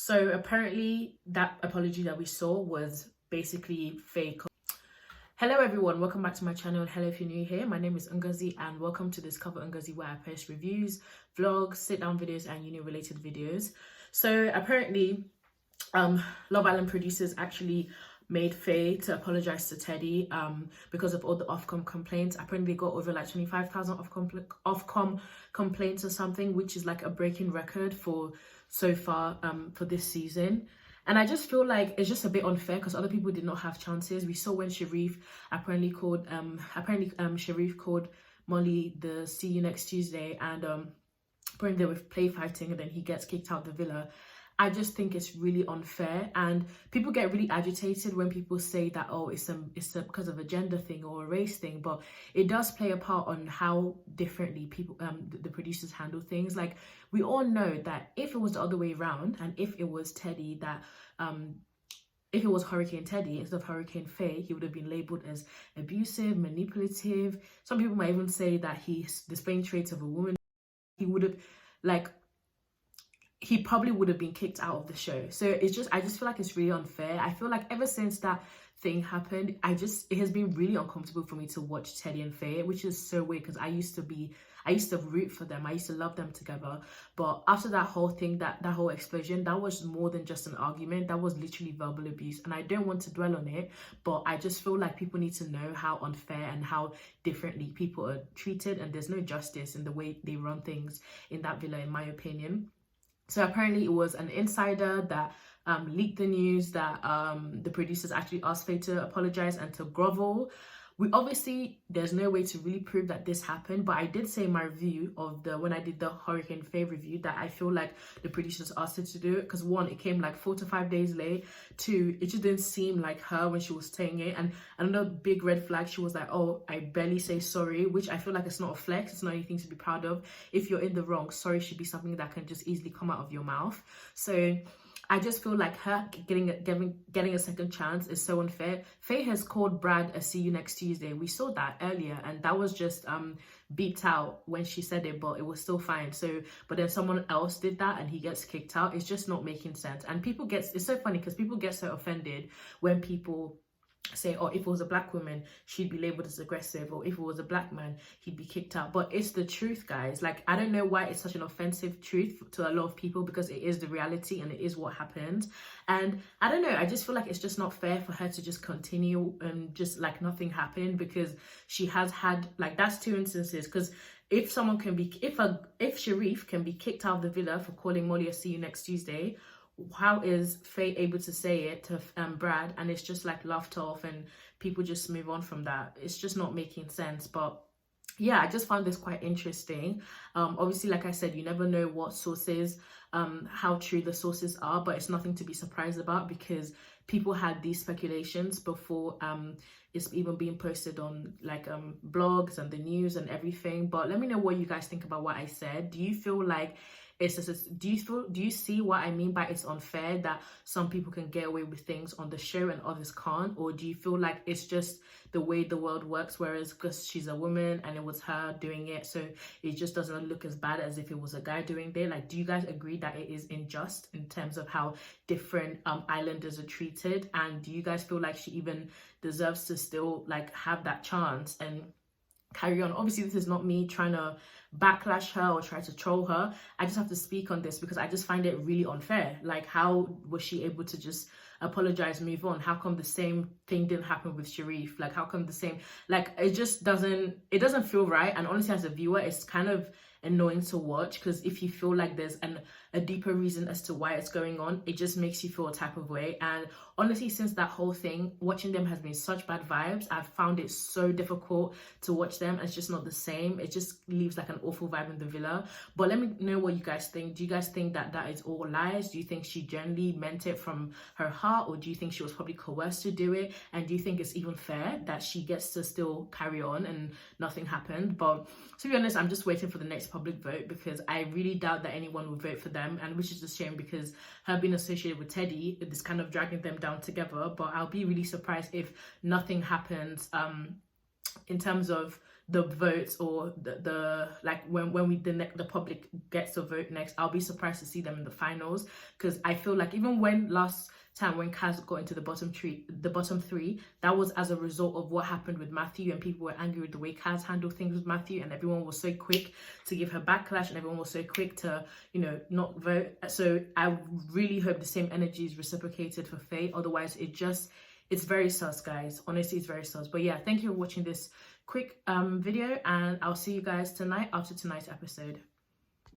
So apparently that apology that we saw was basically fake. Hello everyone, welcome back to my channel, and hello if you're new here. My name is Ngozi and welcome to Discover Ngozi, where I post reviews, vlogs, sit down videos and uni related videos. So apparently Love Island producers actually made Faye to apologize to Teddy because of all the Ofcom complaints. Apparently they got over like 25,000 Ofcom complaints or something, which is like a breaking record for so far for this season. And I just feel like it's just a bit unfair because other people did not have chances. We saw when Sharif apparently called Sharif called Molly the see you next Tuesday, and apparently they were play fighting and then he gets kicked out the villa. I just think it's really unfair, and people get really agitated when people say that, oh, it's because of a gender thing or a race thing, but it does play a part on how differently people the producers handle things. Like, we all know that if it was the other way around, and if it was Teddy that if it was Hurricane Teddy instead of Hurricane Faye, he would have been labeled as abusive, manipulative. Some people might even say that he's displaying traits of a woman. He would have, like, he probably would have been kicked out of the show. So I just feel like it's really unfair. I feel like ever since that thing happened, it has been really uncomfortable for me to watch Teddy and Faye, which is so weird because I used to root for them. I used to love them together. But after that whole thing, that whole explosion, that was more than just an argument. That was literally verbal abuse. And I don't want to dwell on it, but I just feel like people need to know how unfair and how differently people are treated. And there's no justice in the way they run things in that villa, in my opinion. So apparently it was an insider that leaked the news that the producers actually asked Faye to apologize and to grovel. There's no way to really prove that this happened, but I did say in my review of when I did the Hurricane Faye review that I feel like the producers asked her to do it because, one, it came like 4 to 5 days late. 2, it just didn't seem like her when she was saying it. And another big red flag, she was like, oh, I barely say sorry, which I feel like it's not a flex. It's not anything to be proud of. If you're in the wrong, sorry should be something that can just easily come out of your mouth. So I just feel like her getting a second chance is so unfair. Faye has called Brad a see you next Tuesday. We saw that earlier, and that was just beeped out when she said it, but it was still fine. So, but then someone else did that and he gets kicked out. It's just not making sense. And it's so funny because people get so offended when people say, oh, if it was a black woman, she'd be labeled as aggressive, or if it was a black man, he'd be kicked out. But it's the truth, guys. Like, I don't know why it's such an offensive truth to a lot of people, because it is the reality and it is what happened. And I don't know, I just feel like it's just not fair for her to just continue and just like nothing happened, because she has had, like, that's 2 instances. Because if someone can be, if Sharif can be kicked out of the villa for calling Molly a see you next Tuesday, how is Faye able to say it to Brad and it's just like laughed off and people just move on from that? It's just not making sense. But yeah, I just found this quite interesting. Obviously, like I said, you never know what sources, how true the sources are, but it's nothing to be surprised about because people had these speculations before it's even being posted on like blogs and the news and everything. But let me know what you guys think about what I said. Do you feel like do you see what I mean by it's unfair that some people can get away with things on the show and others can't? Or do you feel like it's just the way the world works, whereas because she's a woman and it was her doing it, so it just doesn't look as bad as if it was a guy doing it? Like, do you guys agree that it is unjust in terms of how different islanders are treated? And do you guys feel like she even deserves to still like have that chance and carry on? Obviously, this is not me trying to backlash her or try to troll her. I just have to speak on this because I just find it really unfair. Like, how was she able to just apologize, move on? How come the same thing didn't happen with Sharif? Like, how come the same, like, it doesn't feel right. And honestly, as a viewer, it's kind of annoying to watch, because if you feel like there's a deeper reason as to why it's going on, it just makes you feel a type of way. And honestly, since that whole thing, watching them has been such bad vibes. I've found it so difficult to watch them. It's just not the same. It just leaves like an awful vibe in the villa. But let me know what you guys think. Do you guys think that is all lies? Do you think she generally meant it from her heart, or do you think she was probably coerced to do it? And do you think it's even fair that she gets to still carry on and nothing happened? But to be honest, I'm just waiting for the next public vote, because I really doubt that anyone would vote for them, and which is a shame, because her being associated with Teddy is kind of dragging them down together. But I'll be really surprised if nothing happens in terms of the votes, or the like when the public gets to vote next, I'll be surprised to see them in the finals, because I feel like even when last time when Kaz got into the bottom three, that was as a result of what happened with Matthew, and people were angry with the way Kaz handled things with Matthew, and everyone was so quick to give her backlash, and everyone was so quick to, you know, not vote. So I really hope the same energy is reciprocated for Faye. Otherwise, it's very sus, guys. Honestly, it's very sus. But yeah, thank you for watching this quick video, and I'll see you guys tonight after tonight's episode.